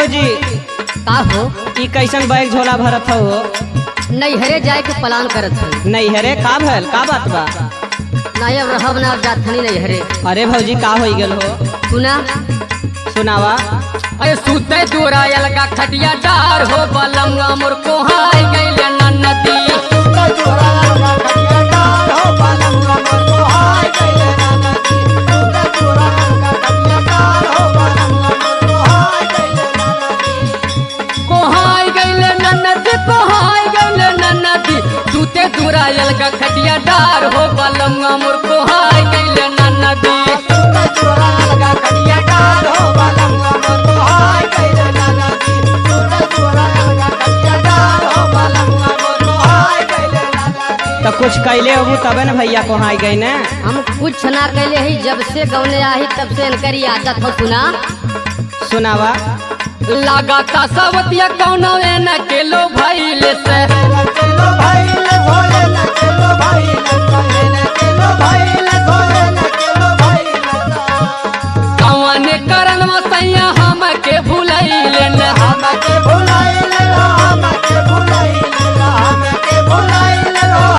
भौजी का हो ई कैसन बैग झोला भरत हो? नैहरे जाए के प्लान करत हई। नैहरे का भल का बात बा? नहीं अब रहब ना, अब जात हनी नैहरे। अरे भौजी का हो गल हो? सुना सुनावा। अरे सुते दूरा अलगा खटिया डार हो बलम मोर को हाय गइले नन्नती। कोहाय गइले नन्नती कोहाय गइले नन्नती सुते दूरा अलगा खटिया डार हो बलम मोर को हाय गइले नन्नती। तो कुछ कैले हो तबे न भैया को हाई गई ने। हम कुछ ना कैले ही, जब से गौने आई तब से इनकरी आदत हो। सुना सुनावा। लगाता सवतिया कौनो न केलो भइले से भाई